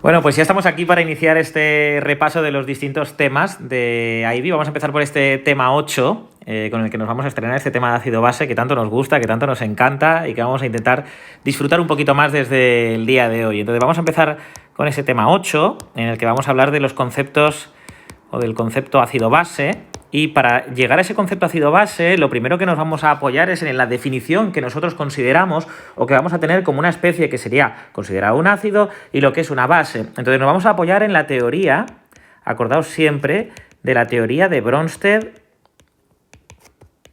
Bueno, pues ya estamos aquí para iniciar este repaso de los distintos temas de IB. Vamos a empezar por este tema 8, con el que nos vamos a estrenar, este tema de ácido base que tanto nos gusta, que tanto nos encanta y que vamos a intentar disfrutar un poquito más desde el día de hoy. Entonces vamos a empezar con ese tema 8, en el que vamos a hablar de los conceptos o del concepto ácido base. Y para llegar a ese concepto ácido base, lo primero que nos vamos a apoyar es en la definición que nosotros consideramos o que vamos a tener como una especie que sería considerado un ácido y lo que es una base. Entonces nos vamos a apoyar en la teoría, acordaos siempre, de la teoría de Bronsted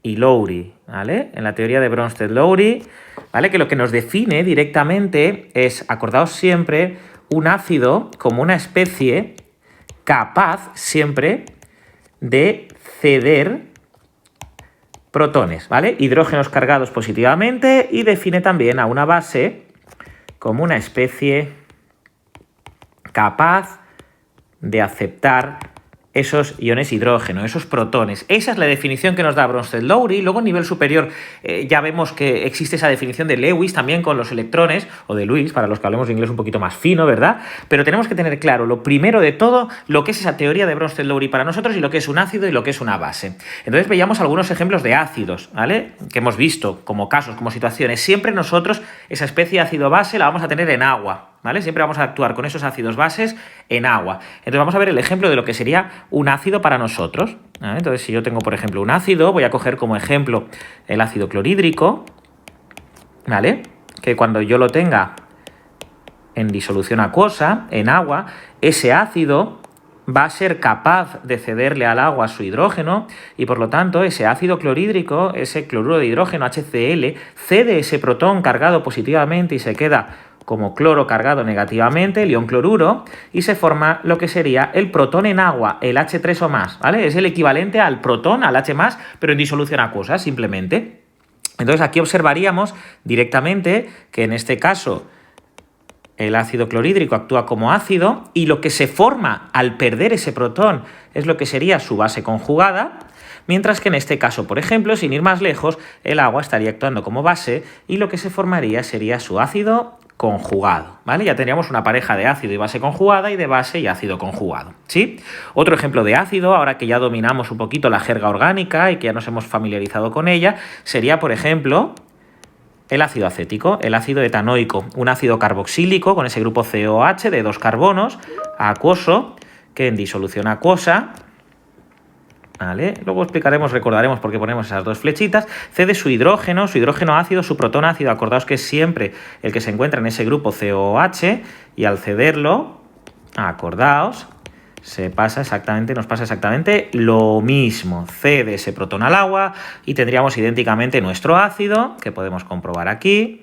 y Lowry, ¿vale? En la teoría de Bronsted-Lowry, ¿vale? Que lo que nos define directamente es, acordaos siempre, un ácido como una especie capaz siempre de ceder protones, ¿vale? Hidrógenos cargados positivamente, y define también a una base como una especie capaz de aceptar esos iones hidrógeno, esos protones. Esa es la definición que nos da Bronsted-Lowry. Luego, a nivel superior, ya vemos que existe esa definición de Lewis también con los electrones, o de Lewis, para los que hablemos de inglés un poquito más fino, ¿verdad? Pero tenemos que tener claro, lo primero de todo, lo que es esa teoría de Bronsted-Lowry para nosotros y lo que es un ácido y lo que es una base. Entonces, veíamos algunos ejemplos de ácidos, ¿vale? Que hemos visto como casos, como situaciones. Siempre nosotros, esa especie de ácido-base la vamos a tener en agua, ¿vale? Siempre vamos a actuar con esos ácidos bases en agua. Entonces vamos a ver el ejemplo de lo que sería un ácido para nosotros, ¿vale? Entonces, si yo tengo, por ejemplo, un ácido, voy a coger como ejemplo el ácido clorhídrico, ¿vale? Que cuando yo lo tenga en disolución acuosa, en agua, ese ácido va a ser capaz de cederle al agua su hidrógeno y, por lo tanto, ese ácido clorhídrico, ese cloruro de hidrógeno, HCl, cede ese protón cargado positivamente y se queda como cloro cargado negativamente, el ion cloruro, y se forma lo que sería el protón en agua, el H3 o más, ¿vale? Es el equivalente al protón, al H+, pero en disolución acuosa, simplemente. Entonces, aquí observaríamos directamente que en este caso el ácido clorhídrico actúa como ácido y lo que se forma al perder ese protón es lo que sería su base conjugada, mientras que en este caso, por ejemplo, sin ir más lejos, el agua estaría actuando como base y lo que se formaría sería su ácido conjugado, ¿vale? Ya tendríamos una pareja de ácido y base conjugada y de base y ácido conjugado, ¿sí? Otro ejemplo de ácido, ahora que ya dominamos un poquito la jerga orgánica y que ya nos hemos familiarizado con ella, sería, por ejemplo, el ácido acético, el ácido etanoico, un ácido carboxílico con ese grupo COH de 2 carbonos, acuoso, que en disolución acuosa, ¿vale? Luego explicaremos, recordaremos por qué ponemos esas dos flechitas, cede su hidrógeno ácido, su protón ácido, acordaos que es siempre el que se encuentra en ese grupo COH, y al cederlo, acordaos, nos pasa exactamente lo mismo. Cede ese protón al agua y tendríamos idénticamente nuestro ácido, que podemos comprobar aquí,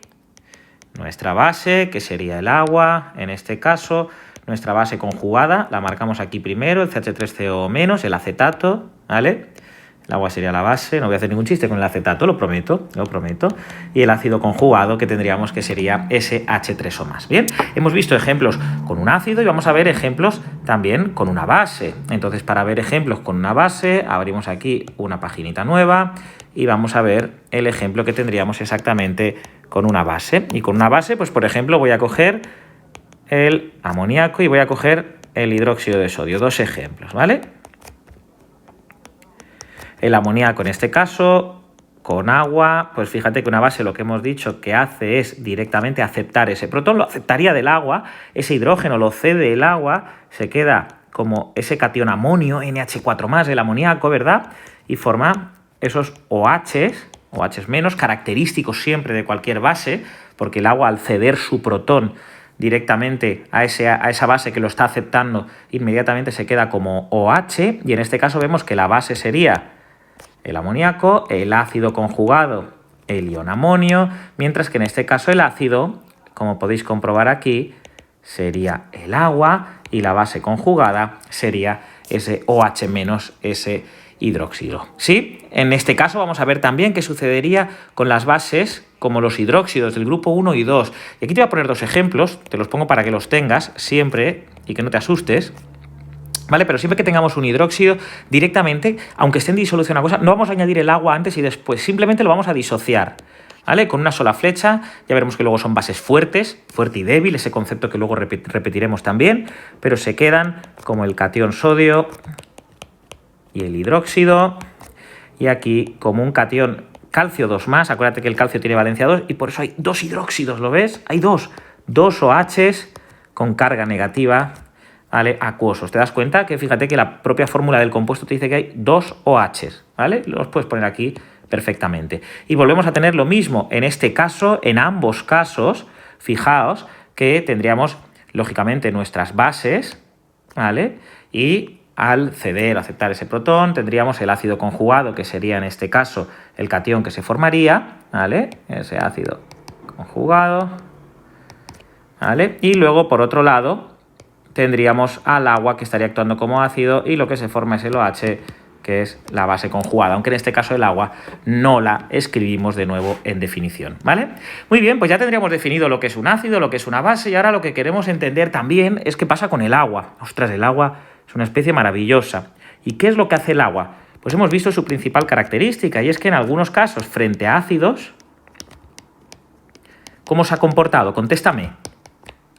nuestra base, que sería el agua, en este caso, nuestra base conjugada, la marcamos aquí primero, el CH3CO-, el acetato, ¿vale? El agua sería la base, no voy a hacer ningún chiste con el acetato, lo prometo. Y el ácido conjugado que tendríamos que sería ese H3O+. Bien, hemos visto ejemplos con un ácido y vamos a ver ejemplos también con una base. Entonces, para ver ejemplos con una base, abrimos aquí una paginita nueva y vamos a ver el ejemplo que tendríamos exactamente con una base. Y con una base, pues por ejemplo, voy a coger el amoníaco y voy a coger el hidróxido de sodio. Dos ejemplos, ¿vale? El amoníaco en este caso, con agua, pues fíjate que una base lo que hemos dicho que hace es directamente aceptar ese protón, lo aceptaría del agua, ese hidrógeno lo cede el agua, se queda como ese catión amonio, NH4+, el amoníaco, ¿verdad? Y forma esos OH- característicos siempre de cualquier base, porque el agua al ceder su protón directamente a esa base que lo está aceptando, inmediatamente se queda como OH, y en este caso vemos que la base sería el amoníaco, el ácido conjugado, el ion amonio, mientras que en este caso el ácido, como podéis comprobar aquí, sería el agua y la base conjugada sería ese OH- ese hidróxido, ¿sí? En este caso vamos a ver también qué sucedería con las bases como los hidróxidos del grupo 1 y 2. Y aquí te voy a poner dos ejemplos, te los pongo para que los tengas siempre y que no te asustes, ¿vale? Pero siempre que tengamos un hidróxido, directamente, aunque esté en disolución acuosa, no vamos a añadir el agua antes y después, simplemente lo vamos a disociar. ¿vale? Con una sola flecha, ya veremos que luego son bases fuertes, fuerte y débil, ese concepto que luego repetiremos también, pero se quedan como el catión sodio y el hidróxido, y aquí como un catión calcio 2+, acuérdate que el calcio tiene valencia 2 y por eso hay 2 hidróxidos, ¿lo ves? Hay dos OHs con carga negativa, ¿vale? Acuosos. ¿Te das cuenta? Que fíjate que la propia fórmula del compuesto te dice que hay 2 OHs, ¿vale? Los puedes poner aquí perfectamente. Y volvemos a tener lo mismo en este caso, en ambos casos, fijaos que tendríamos lógicamente nuestras bases, ¿vale? Y al ceder, aceptar ese protón, tendríamos el ácido conjugado, que sería en este caso el catión que se formaría, ¿vale? Ese ácido conjugado, ¿vale? Y luego, por otro lado, tendríamos al agua que estaría actuando como ácido y lo que se forma es el OH, que es la base conjugada, aunque en este caso el agua no la escribimos de nuevo en definición, ¿vale? Muy bien, pues ya tendríamos definido lo que es un ácido, lo que es una base, y ahora lo que queremos entender también es qué pasa con el agua. Ostras, el agua es una especie maravillosa. ¿Y qué es lo que hace el agua? Pues hemos visto su principal característica, y es que en algunos casos, frente a ácidos, ¿cómo se ha comportado? Contéstame.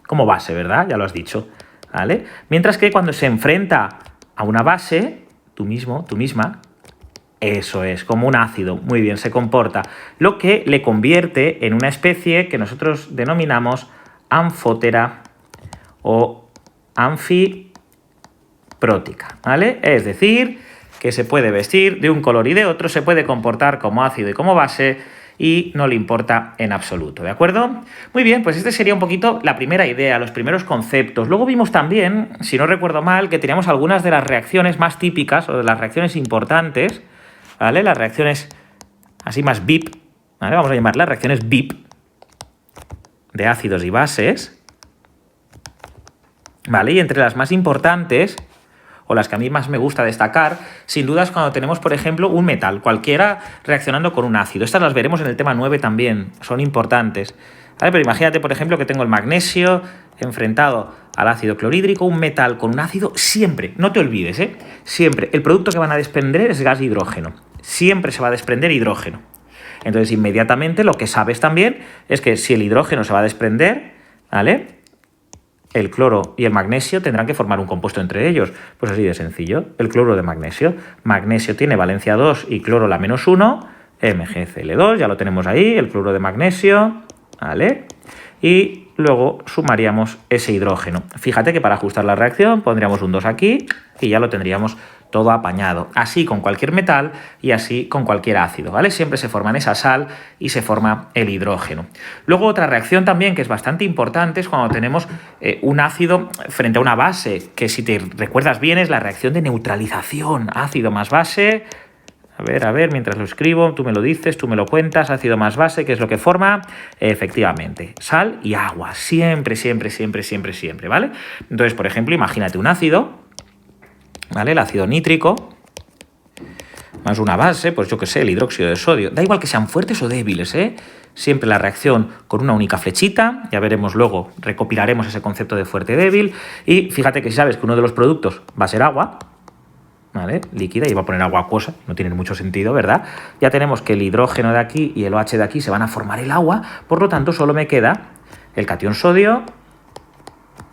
Como base, ¿verdad? Ya lo has dicho, ¿vale? Mientras que cuando se enfrenta a una base, tú mismo, tú misma, eso es, como un ácido, muy bien, se comporta, lo que le convierte en una especie que nosotros denominamos anfótera o anfiprótica, ¿vale? Es decir, que se puede vestir de un color y de otro, se puede comportar como ácido y como base, y no le importa en absoluto, ¿de acuerdo? Muy bien, pues este sería un poquito la primera idea, los primeros conceptos. Luego vimos también, si no recuerdo mal, que teníamos algunas de las reacciones más típicas o de las reacciones importantes, ¿vale? Las reacciones así más BIP, ¿vale? Vamos a llamarlas reacciones BIP de ácidos y bases, ¿vale? Y entre las más importantes, o las que a mí más me gusta destacar, sin duda es cuando tenemos, por ejemplo, un metal, cualquiera reaccionando con un ácido. Estas las veremos en el tema 9 también, son importantes, ¿vale? Pero imagínate, por ejemplo, que tengo el magnesio enfrentado al ácido clorhídrico, un metal con un ácido, siempre, no te olvides, siempre, el producto que van a desprender es gas de hidrógeno. Siempre se va a desprender hidrógeno. Entonces, inmediatamente lo que sabes también es que si el hidrógeno se va a desprender, ¿vale?, el cloro y el magnesio tendrán que formar un compuesto entre ellos. Pues así de sencillo. El cloro de magnesio. Magnesio tiene valencia 2 y cloro la -1, MgCl2, ya lo tenemos ahí, el cloro de magnesio, ¿vale? Y luego sumaríamos ese hidrógeno. Fíjate que para ajustar la reacción pondríamos un 2 aquí y ya lo tendríamos todo apañado. Así con cualquier metal y así con cualquier ácido, ¿vale? Siempre se forma esa sal y se forma el hidrógeno. Luego otra reacción también que es bastante importante es cuando tenemos un ácido frente a una base, que si te recuerdas bien es la reacción de neutralización. Ácido más base. A ver, mientras lo escribo, tú me lo dices, tú me lo cuentas, ácido más base, ¿qué es lo que forma? Efectivamente, sal y agua, siempre, siempre, siempre, siempre, siempre, ¿vale? Entonces, por ejemplo, imagínate un ácido, ¿vale? El ácido nítrico, más una base, pues yo qué sé, el hidróxido de sodio. Da igual que sean fuertes o débiles, Siempre la reacción con una única flechita, ya veremos luego, recopilaremos ese concepto de fuerte y débil, y fíjate que si sabes que uno de los productos va a ser agua, ¿vale?, líquida, y va a poner agua acuosa, no tiene mucho sentido, ¿verdad? Ya tenemos que el hidrógeno de aquí y el OH de aquí se van a formar el agua, por lo tanto solo me queda el catión sodio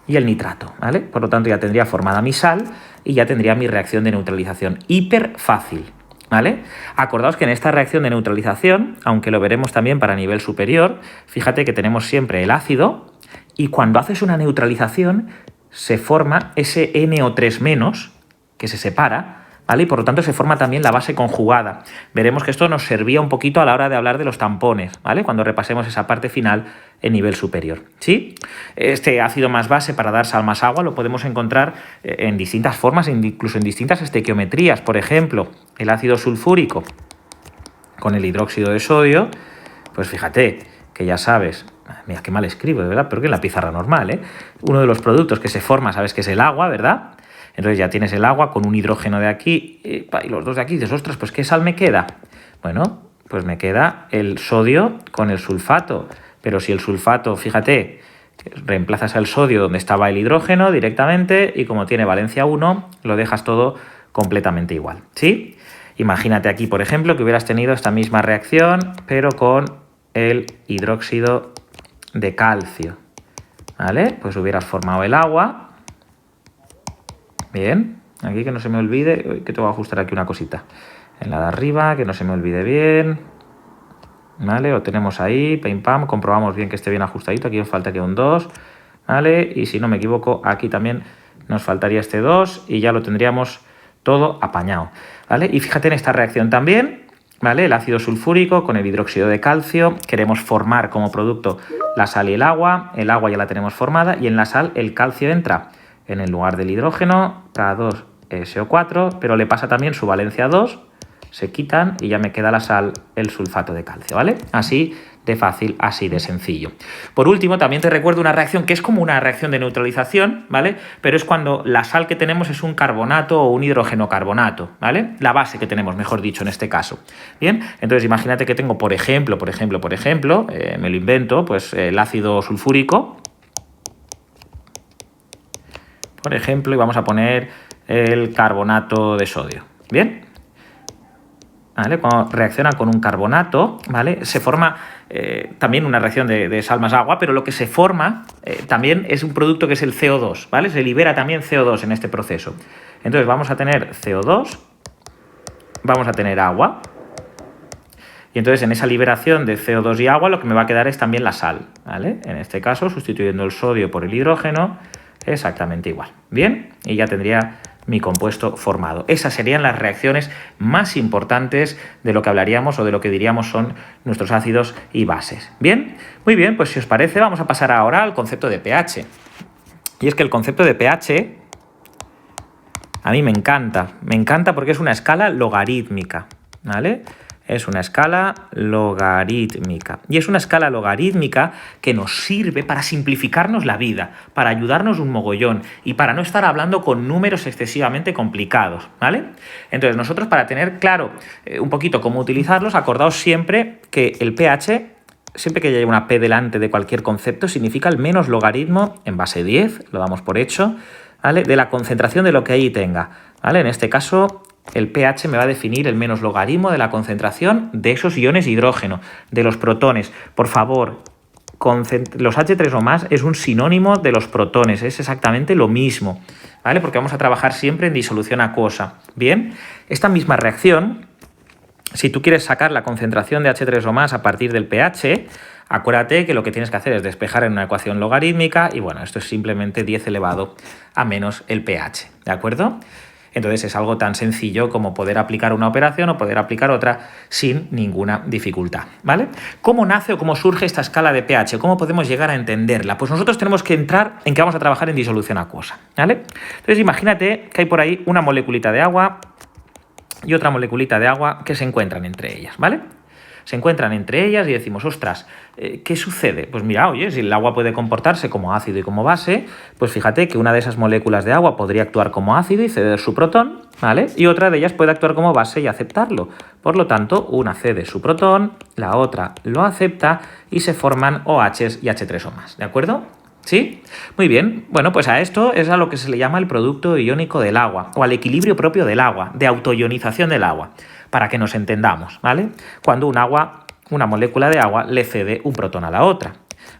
y el nitrato, ¿vale? Por lo tanto ya tendría formada mi sal y ya tendría mi reacción de neutralización. Hiper fácil, ¿vale? Acordaos que en esta reacción de neutralización, aunque lo veremos también para nivel superior, fíjate que tenemos siempre el ácido y cuando haces una neutralización se forma ese NO3- que se separa, ¿vale? Y por lo tanto se forma también la base conjugada. Veremos que esto nos servía un poquito a la hora de hablar de los tampones, ¿vale?, cuando repasemos esa parte final en nivel superior, ¿sí? Este ácido más base para dar sal más agua lo podemos encontrar en distintas formas, incluso en distintas estequiometrías. Por ejemplo, el ácido sulfúrico con el hidróxido de sodio, pues fíjate que ya sabes, mira qué mal escribo, de verdad, pero que en la pizarra normal, uno de los productos que se forma, sabes que es el agua, ¿verdad? Entonces ya tienes el agua con un hidrógeno de aquí y los dos de aquí. Y dices, ostras, pues ¿qué sal me queda? Bueno, pues me queda el sodio con el sulfato. Pero si el sulfato, fíjate, reemplazas al sodio donde estaba el hidrógeno directamente y como tiene valencia 1, lo dejas todo completamente igual, ¿sí? Imagínate aquí, por ejemplo, que hubieras tenido esta misma reacción, pero con el hidróxido de calcio. ¿Vale? Pues hubieras formado el agua. Bien, aquí que no se me olvide, que te voy a ajustar aquí una cosita. En la de arriba, que no se me olvide bien. ¿Vale? Lo tenemos ahí, pim pam, comprobamos bien que esté bien ajustadito. Aquí nos falta que un 2, ¿vale? Y si no me equivoco, aquí también nos faltaría este 2 y ya lo tendríamos todo apañado, ¿vale? Y fíjate en esta reacción también, ¿vale? El ácido sulfúrico con el hidróxido de calcio. Queremos formar como producto la sal y el agua ya la tenemos formada y en la sal el calcio entra en el lugar del hidrógeno, K2SO4, pero le pasa también su valencia 2, se quitan y ya me queda la sal, el sulfato de calcio, ¿vale? Así de fácil, así de sencillo. Por último, también te recuerdo una reacción que es como una reacción de neutralización, ¿vale? Pero es cuando la sal que tenemos es un carbonato o un hidrógeno carbonato, ¿vale? La base que tenemos, mejor dicho, en este caso. Bien, entonces imagínate que tengo, por ejemplo, me lo invento, pues el ácido sulfúrico, por ejemplo, y vamos a poner el carbonato de sodio, ¿bien? ¿Vale? Cuando reacciona con un carbonato, ¿vale? Se forma también una reacción de sal más agua, pero lo que se forma también es un producto que es el CO2, ¿vale? Se libera también CO2 en este proceso. Entonces vamos a tener CO2, vamos a tener agua, y entonces en esa liberación de CO2 y agua lo que me va a quedar es también la sal, ¿vale? En este caso, sustituyendo el sodio por el hidrógeno, exactamente igual. Bien, y ya tendría mi compuesto formado. Esas serían las reacciones más importantes de lo que hablaríamos o de lo que diríamos son nuestros ácidos y bases. Bien, muy bien, pues si os parece vamos a pasar ahora al concepto de pH. Y es que el concepto de pH a mí me encanta porque es una escala logarítmica, ¿vale? Es una escala logarítmica. Y es una escala logarítmica que nos sirve para simplificarnos la vida, para ayudarnos un mogollón y para no estar hablando con números excesivamente complicados, ¿vale? Entonces, nosotros para tener claro un poquito cómo utilizarlos, acordaos siempre que el pH, siempre que haya una P delante de cualquier concepto, significa el menos logaritmo en base 10, lo damos por hecho, ¿vale? De la concentración de lo que ahí tenga, ¿vale? En este caso, el pH me va a definir el menos logaritmo de la concentración de esos iones de hidrógeno, de los protones. Por favor, los H3 o más es un sinónimo de los protones, es exactamente lo mismo, ¿vale? Porque vamos a trabajar siempre en disolución acuosa. Bien, esta misma reacción, si tú quieres sacar la concentración de H3 o más a partir del pH, acuérdate que lo que tienes que hacer es despejar en una ecuación logarítmica y bueno, esto es simplemente 10 elevado a menos el pH, ¿de acuerdo? Entonces es algo tan sencillo como poder aplicar una operación o poder aplicar otra sin ninguna dificultad, ¿vale? ¿Cómo nace o cómo surge esta escala de pH? ¿Cómo podemos llegar a entenderla? Pues nosotros tenemos que entrar en que vamos a trabajar en disolución acuosa, ¿vale? Entonces imagínate que hay por ahí una moleculita de agua y otra moleculita de agua que se encuentran entre ellas, ¿vale? Se encuentran entre ellas y decimos, ostras, ¿qué sucede? Pues mira, oye, si el agua puede comportarse como ácido y como base, pues fíjate que una de esas moléculas de agua podría actuar como ácido y ceder su protón, ¿vale? Y otra de ellas puede actuar como base y aceptarlo. Por lo tanto, una cede su protón, la otra lo acepta y se forman OHs y H3 o más, ¿de acuerdo? ¿Sí? Muy bien. Bueno, pues a esto es a lo que se le llama el producto iónico del agua o al equilibrio propio del agua, de autoionización del agua, para que nos entendamos, ¿vale? Cuando una molécula de agua le cede un protón a la otra,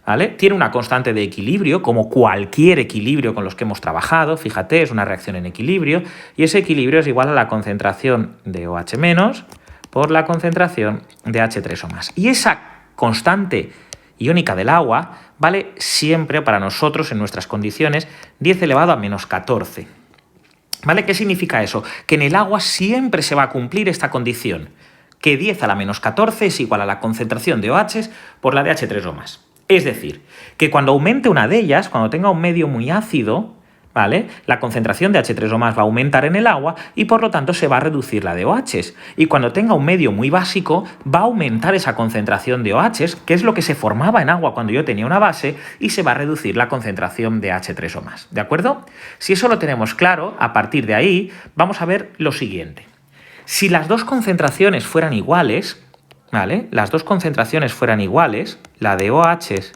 ¿vale? Tiene una constante de equilibrio, como cualquier equilibrio con los que hemos trabajado, fíjate, es una reacción en equilibrio, y ese equilibrio es igual a la concentración de OH- por la concentración de H3 o más. Y esa constante iónica del agua vale siempre para nosotros en nuestras condiciones 10 elevado a menos 14. ¿Vale? ¿Qué significa eso? Que en el agua siempre se va a cumplir esta condición, que 10 a la menos 14 es igual a la concentración de OH por la de H3 o más. Es decir, que cuando aumente una de ellas, cuando tenga un medio muy ácido, ¿vale? La concentración de H3 o más va a aumentar en el agua y por lo tanto se va a reducir la de OHs. Y cuando tenga un medio muy básico, va a aumentar esa concentración de OHs, que es lo que se formaba en agua cuando yo tenía una base, y se va a reducir la concentración de H3 o más. ¿De acuerdo? Si eso lo tenemos claro, a partir de ahí vamos a ver lo siguiente. Si las dos concentraciones fueran iguales, ¿vale? Las dos concentraciones fueran iguales, la de OHs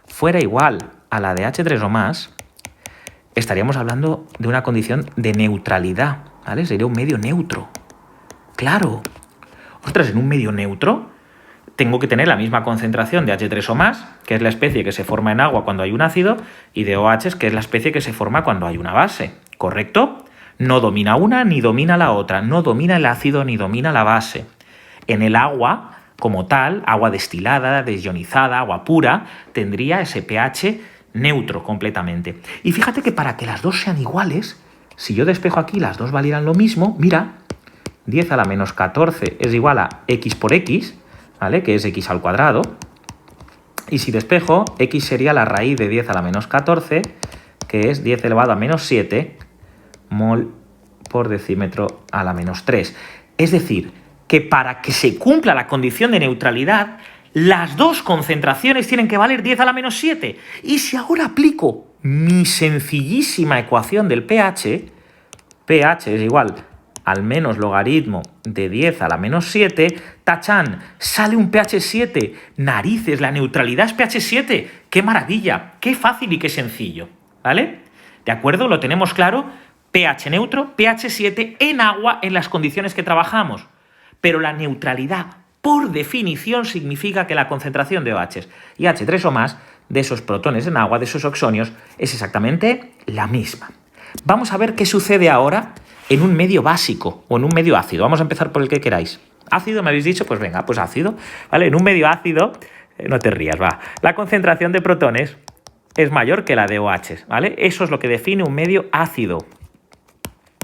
fuera igual a la de H3 o más, estaríamos hablando de una condición de neutralidad, ¿vale? Sería un medio neutro. ¡Claro! Ostras, en un medio neutro, tengo que tener la misma concentración de H3 o más, que es la especie que se forma en agua cuando hay un ácido, y de OH, que es la especie que se forma cuando hay una base. ¿Correcto? No domina una ni domina la otra, no domina el ácido ni domina la base. En el agua, como tal, agua destilada, desionizada, agua pura, tendría ese pH neutro completamente. Y fíjate que para que las dos sean iguales, si yo despejo aquí las dos valieran lo mismo, mira, 10 a la menos 14 es igual a x por x, ¿vale? Que es x al cuadrado. Y si despejo, x sería la raíz de 10 a la menos 14, que es 10 elevado a menos 7 mol por decímetro a la menos 3. Es decir, que para que se cumpla la condición de neutralidad, las dos concentraciones tienen que valer 10 a la menos 7. Y si ahora aplico mi sencillísima ecuación del pH, pH es igual al menos logaritmo de 10 a la menos 7, tachán, sale un pH 7, narices, la neutralidad es pH 7, ¡qué maravilla! ¡Qué fácil y qué sencillo! ¿Vale? ¿De acuerdo? ¿Lo tenemos claro? pH neutro, pH 7 en agua en las condiciones que trabajamos. Pero la neutralidad, por definición, significa que la concentración de OH y H3 o más de esos protones en agua, de esos oxonios, es exactamente la misma. Vamos a ver qué sucede ahora en un medio básico o en un medio ácido. Vamos a empezar por el que queráis. ¿Ácido me habéis dicho? Pues venga, pues ácido. ¿Vale? En un medio ácido, no te rías, va. La concentración de protones es mayor que la de OH, ¿vale? Eso es lo que define un medio ácido.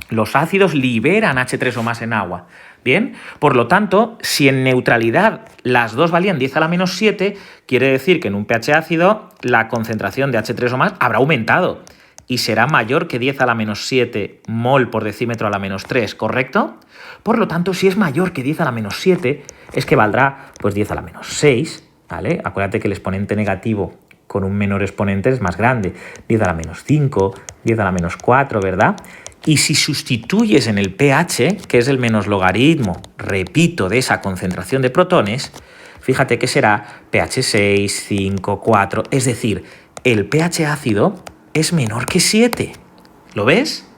Los ácidos liberan H3 o más en agua. Bien, por lo tanto, si en neutralidad las dos valían 10 a la menos 7, quiere decir que en un pH ácido la concentración de H3 o más habrá aumentado y será mayor que 10 a la menos 7 mol por decímetro a la menos 3, ¿correcto? Por lo tanto, si es mayor que 10 a la menos 7, es que valdrá pues 10 a la menos 6, ¿vale? Acuérdate que el exponente negativo con un menor exponente es más grande, 10 a la menos 5, 10 a la menos 4, ¿verdad? Y si sustituyes en el pH, que es el menos logaritmo, repito, de esa concentración de protones, fíjate que será pH 6, 5, 4, es decir, el pH ácido es menor que 7. ¿Lo ves?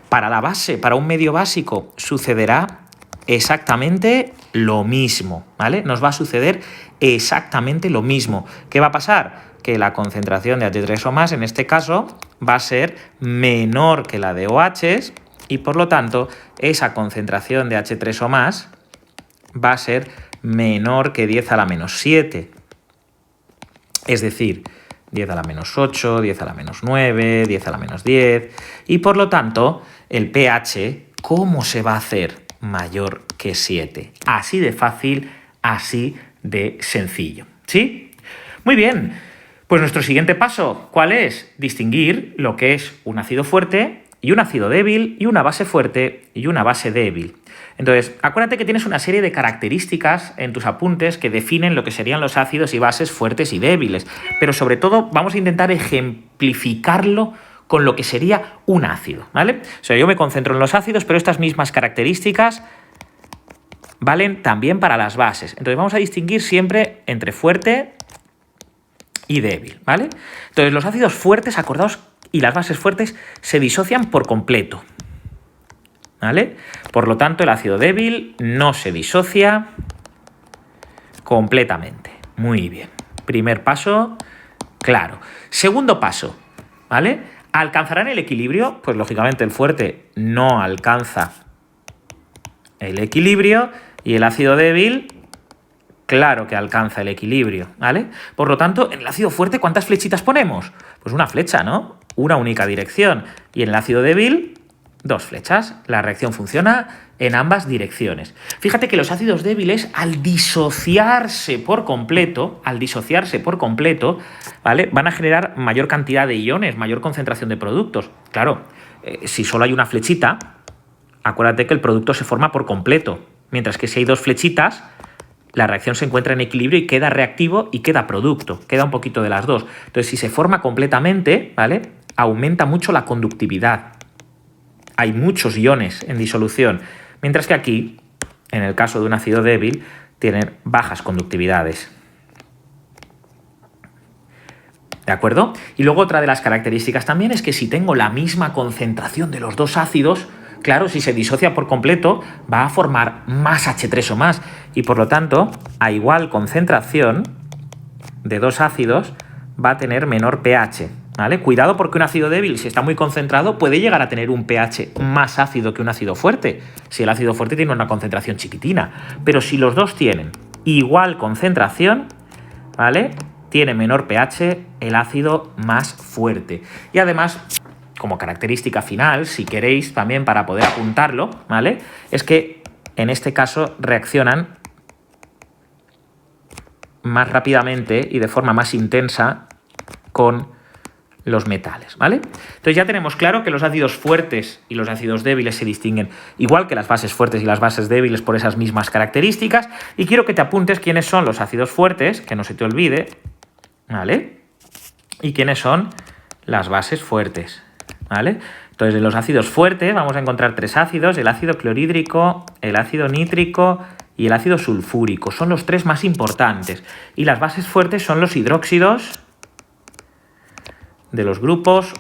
Para la base, para un medio básico, sucederá exactamente lo mismo, ¿vale? Nos va a suceder exactamente lo mismo. ¿Qué va a pasar? Que la concentración de H3 o más, en este caso, va a ser menor que la de OH y, por lo tanto, esa concentración de H3 o más va a ser menor que 10 a la menos 7. Es decir, 10 a la menos 8, 10 a la menos 9, 10 a la menos 10. Y, por lo tanto, el pH, ¿cómo se va a hacer? Mayor que 7. Así de fácil, así de sencillo. ¿Sí? Muy bien. Pues nuestro siguiente paso, ¿cuál es? Distinguir lo que es un ácido fuerte y un ácido débil y una base fuerte y una base débil. Entonces, acuérdate que tienes una serie de características en tus apuntes que definen lo que serían los ácidos y bases fuertes y débiles. Pero sobre todo vamos a intentar ejemplificarlo con lo que sería un ácido, ¿vale? O sea, yo me concentro en los ácidos, pero estas mismas características valen también para las bases. Entonces vamos a distinguir siempre entre fuerte y débil, ¿vale? Entonces los ácidos fuertes, acordaos, y las bases fuertes se disocian por completo, ¿vale? Por lo tanto, el ácido débil no se disocia completamente. Muy bien. Primer paso, claro. Segundo paso, ¿vale? ¿Alcanzarán el equilibrio? Pues lógicamente el fuerte no alcanza el equilibrio y el ácido débil, claro que alcanza el equilibrio, ¿vale? Por lo tanto, en el ácido fuerte, ¿cuántas flechitas ponemos? Pues una flecha, ¿no? Una única dirección. Y en el ácido débil, dos flechas. La reacción funciona en ambas direcciones. Fíjate que los ácidos débiles, al disociarse por completo, ¿vale? Van a generar mayor cantidad de iones, mayor concentración de productos. Claro, si solo hay una flechita, acuérdate que el producto se forma por completo. Mientras que si hay dos flechitas, la reacción se encuentra en equilibrio y queda reactivo y queda producto. Queda un poquito de las dos. Entonces, si se forma completamente, ¿vale? Aumenta mucho la conductividad. Hay muchos iones en disolución. Mientras que aquí, en el caso de un ácido débil, tienen bajas conductividades. ¿De acuerdo? Y luego otra de las características también es que si tengo la misma concentración de los dos ácidos, claro, si se disocia por completo, va a formar más H3 o más. Y por lo tanto, a igual concentración de dos ácidos, va a tener menor pH, ¿vale? Cuidado porque un ácido débil, si está muy concentrado, puede llegar a tener un pH más ácido que un ácido fuerte, si el ácido fuerte tiene una concentración chiquitina. Pero si los dos tienen igual concentración, ¿vale?, tiene menor pH el ácido más fuerte. Y además, como característica final, si queréis también para poder apuntarlo, ¿vale?, es que en este caso reaccionan más rápidamente y de forma más intensa con los metales, ¿vale? Entonces ya tenemos claro que los ácidos fuertes y los ácidos débiles se distinguen igual que las bases fuertes y las bases débiles por esas mismas características, y quiero que te apuntes quiénes son los ácidos fuertes, que no se te olvide, ¿vale?, y quiénes son las bases fuertes, ¿vale? Entonces, de los ácidos fuertes vamos a encontrar tres ácidos: el ácido clorhídrico, el ácido nítrico y el ácido sulfúrico. Son los tres más importantes. Y las bases fuertes son los hidróxidos de los grupos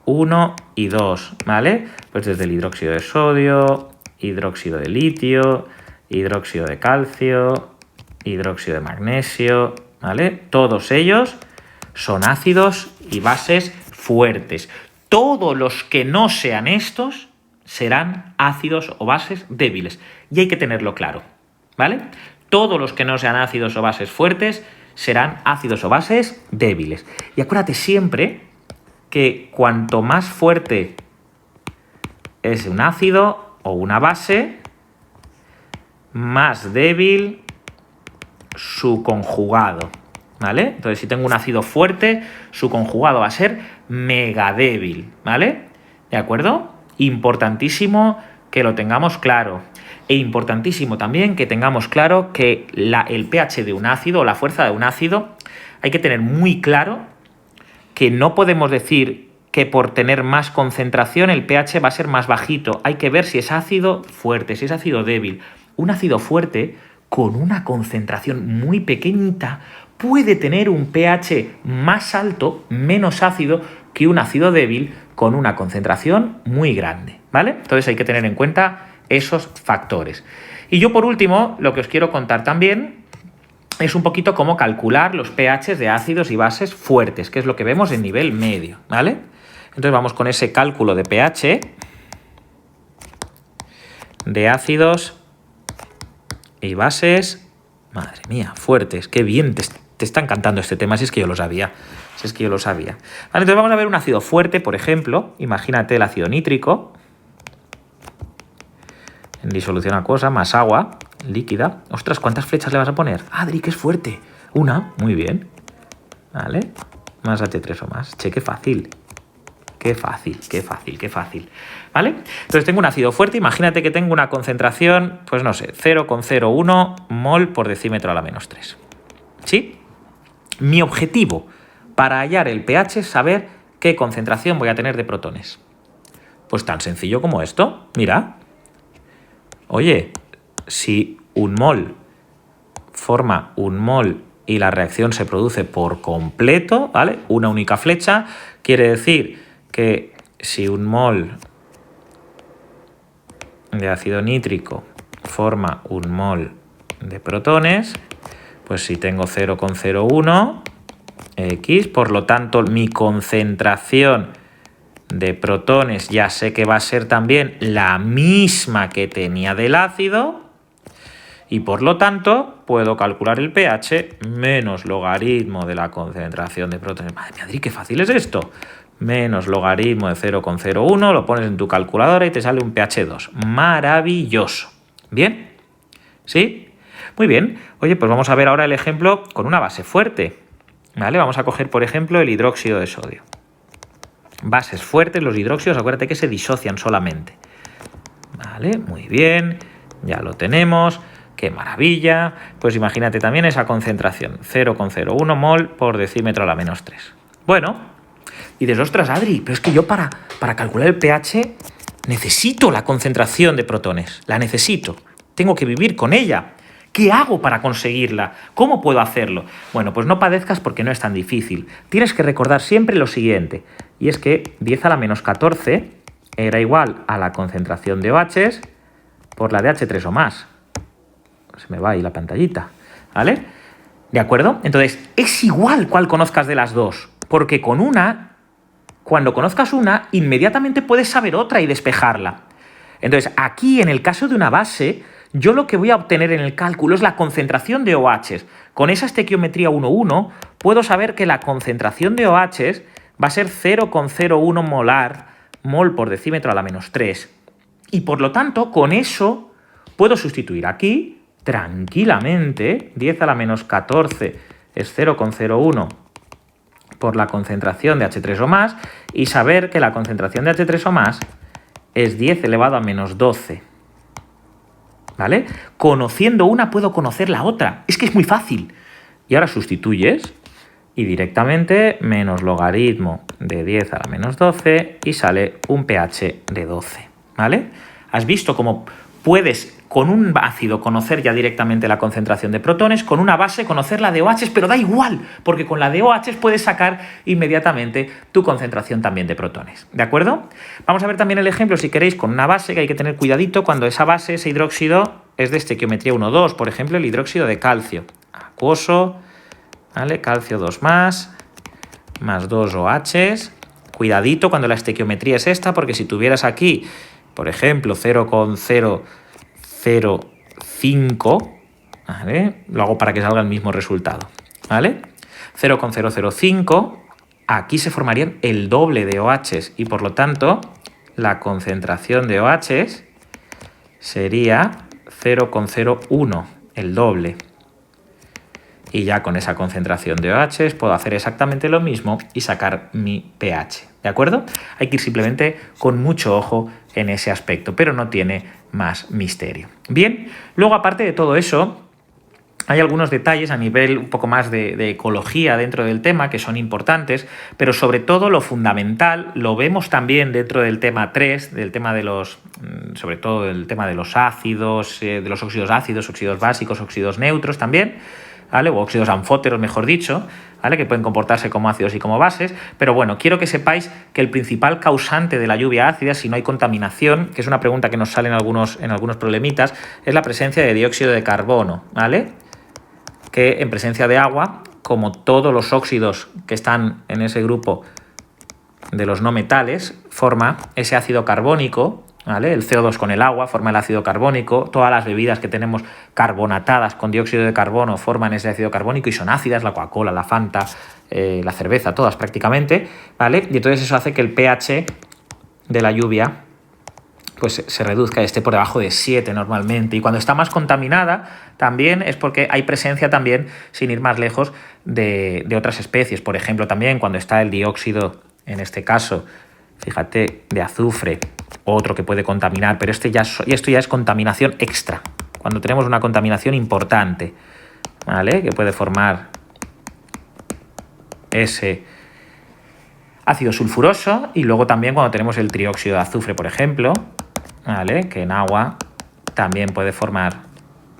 1 y 2, ¿vale? Pues desde el hidróxido de sodio, hidróxido de litio, hidróxido de calcio, hidróxido de magnesio, ¿vale? Todos ellos son ácidos y bases fuertes. Todos los que no sean estos serán ácidos o bases débiles. Y hay que tenerlo claro, ¿vale? Todos los que no sean ácidos o bases fuertes serán ácidos o bases débiles. Y acuérdate siempre que cuanto más fuerte es un ácido o una base, más débil su conjugado, ¿vale? Entonces, si tengo un ácido fuerte, su conjugado va a ser mega débil, ¿vale? ¿De acuerdo? Importantísimo que lo tengamos claro. E importantísimo también que tengamos claro que el pH de un ácido o la fuerza de un ácido, hay que tener muy claro que no podemos decir que por tener más concentración el pH va a ser más bajito. Hay que ver si es ácido fuerte, si es ácido débil. Un ácido fuerte con una concentración muy pequeñita puede tener un pH más alto, menos ácido, que un ácido débil con una concentración muy grande, ¿vale? Entonces hay que tener en cuenta esos factores. Y yo, por último, lo que os quiero contar también es un poquito cómo calcular los pHs de ácidos y bases fuertes, que es lo que vemos en nivel medio, ¿vale? Entonces vamos con ese cálculo de pH de ácidos y bases, madre mía, fuertes. Qué bien te está encantando este tema, si es que yo lo sabía. Si es que yo lo sabía. Vale, entonces vamos a ver un ácido fuerte, por ejemplo. Imagínate el ácido nítrico en disolución acuosa, más agua líquida. Ostras, ¿cuántas flechas le vas a poner? Adri, que es fuerte. Una, muy bien. Vale, más H3 o más. Che, qué fácil. Qué fácil, qué fácil, qué fácil. ¿Vale? Entonces tengo un ácido fuerte. Imagínate que tengo una concentración, pues no sé, 0,01 mol por decímetro a la menos 3. ¿Sí? Mi objetivo para hallar el pH es saber qué concentración voy a tener de protones. Pues tan sencillo como esto. Mira. Oye, si un mol forma un mol y la reacción se produce por completo, ¿vale?, una única flecha, quiere decir que si un mol de ácido nítrico forma un mol de protones, pues si tengo 0,01 X, por lo tanto mi concentración de protones ya sé que va a ser también la misma que tenía del ácido, y por lo tanto puedo calcular el pH menos logaritmo de la concentración de protones. Madre mía, Adri, qué fácil es esto. Menos logaritmo de 0,01, lo pones en tu calculadora y te sale un pH 2. Maravilloso. ¿Bien? ¿Sí? Muy bien. Oye, pues vamos a ver ahora el ejemplo con una base fuerte. ¿Vale? Vamos a coger, por ejemplo, el hidróxido de sodio. Bases fuertes, los hidróxidos, acuérdate que se disocian solamente. Vale, muy bien. Ya lo tenemos. ¡Qué maravilla! Pues imagínate también esa concentración. 0,01 mol por decímetro a la menos 3. Bueno, y dices, ostras, Adri, pero es que yo para calcular el pH necesito la concentración de protones. La necesito. Tengo que vivir con ella. ¿Qué hago para conseguirla? ¿Cómo puedo hacerlo? Bueno, pues no padezcas porque no es tan difícil. Tienes que recordar siempre lo siguiente. Y es que 10 a la menos 14 era igual a la concentración de OH por la de H3O+. Se me va ahí la pantallita, ¿vale? ¿De acuerdo? Entonces, es igual cuál conozcas de las dos, porque con una, cuando conozcas una, inmediatamente puedes saber otra y despejarla. Entonces, aquí, en el caso de una base, yo lo que voy a obtener en el cálculo es la concentración de OH. Con esa estequiometría 1,1 puedo saber que la concentración de OH va a ser 0,01 mol por decímetro a la menos 3. Y por lo tanto, con eso puedo sustituir aquí tranquilamente, 10 a la menos 14 es 0,01 por la concentración de H3O+, y saber que la concentración de H3O+ es 10 elevado a menos 12. ¿Vale? Conociendo una puedo conocer la otra. Es que es muy fácil. Y ahora sustituyes y directamente menos logaritmo de 10 a la menos 12 y sale un pH de 12. ¿Vale? ¿Has visto cómo puedes con un ácido conocer ya directamente la concentración de protones, con una base conocer la de OH, pero da igual, porque con la de OH puedes sacar inmediatamente tu concentración también de protones, ¿de acuerdo? Vamos a ver también el ejemplo, si queréis, con una base, que hay que tener cuidadito cuando esa base, ese hidróxido, es de estequiometría 1,2, por ejemplo, el hidróxido de calcio, acuoso, ¿vale? Calcio 2+, más 2 OH, cuidadito cuando la estequiometría es esta, porque si tuvieras aquí, por ejemplo, 0,005, ¿vale? Lo hago para que salga el mismo resultado, ¿vale? 0,005, aquí se formarían el doble de OH y por lo tanto la concentración de OH sería 0,01, el doble. Y ya con esa concentración de OH puedo hacer exactamente lo mismo y sacar mi pH, ¿de acuerdo? Hay que ir simplemente con mucho ojo en ese aspecto, pero no tiene más misterio. Bien, luego aparte de todo eso, hay algunos detalles a nivel un poco más de ecología dentro del tema que son importantes, pero sobre todo lo fundamental lo vemos también dentro del tema 3, del tema de los, sobre todo del tema de los ácidos, de los óxidos ácidos, óxidos básicos, óxidos neutros también, ¿vale? O óxidos anfóteros, mejor dicho, ¿vale? Que pueden comportarse como ácidos y como bases. Pero bueno, quiero que sepáis que el principal causante de la lluvia ácida, si no hay contaminación, que es una pregunta que nos sale en algunos problemitas, es la presencia de dióxido de carbono, ¿vale? Que en presencia de agua, como todos los óxidos que están en ese grupo de los no metales, forma ese ácido carbónico, ¿vale? El CO2 con el agua forma el ácido carbónico, todas las bebidas que tenemos carbonatadas con dióxido de carbono forman ese ácido carbónico y son ácidas, la Coca-Cola, la Fanta, la cerveza, todas prácticamente, ¿vale? Y entonces eso hace que el pH de la lluvia pues se reduzca, esté por debajo de 7 normalmente. Y cuando está más contaminada también es porque hay presencia también, sin ir más lejos, de otras especies. Por ejemplo, también cuando está el dióxido, en este caso, fíjate, de azufre, otro que puede contaminar, pero esto ya es contaminación extra, cuando tenemos una contaminación importante, ¿vale? Que puede formar ese ácido sulfuroso, y luego también cuando tenemos el trióxido de azufre, por ejemplo, ¿vale? Que en agua también puede formar,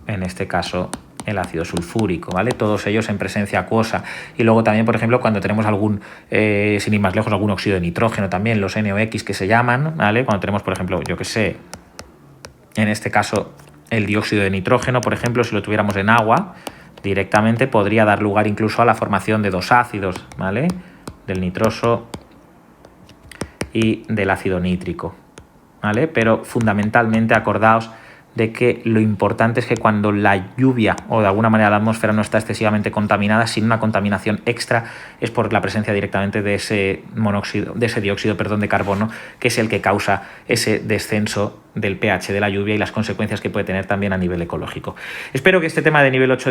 en este caso, el ácido sulfúrico, ¿vale? Todos ellos en presencia acuosa. Y luego también, por ejemplo, cuando tenemos algún, sin ir más lejos, algún óxido de nitrógeno también, los NOx que se llaman, ¿vale? Cuando tenemos, por ejemplo, yo que sé, en este caso, el dióxido de nitrógeno, por ejemplo, si lo tuviéramos en agua, directamente podría dar lugar incluso a la formación de dos ácidos, ¿vale? Del nitroso y del ácido nítrico, ¿vale? Pero fundamentalmente acordaos de que lo importante es que cuando la lluvia o de alguna manera la atmósfera no está excesivamente contaminada, sin una contaminación extra, es por la presencia directamente de ese dióxido de carbono, que es el que causa ese descenso del pH de la lluvia y las consecuencias que puede tener también a nivel ecológico. Espero que este tema de nivel 8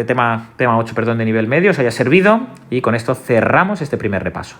tema 8, de nivel medio os haya servido, y con esto cerramos este primer repaso.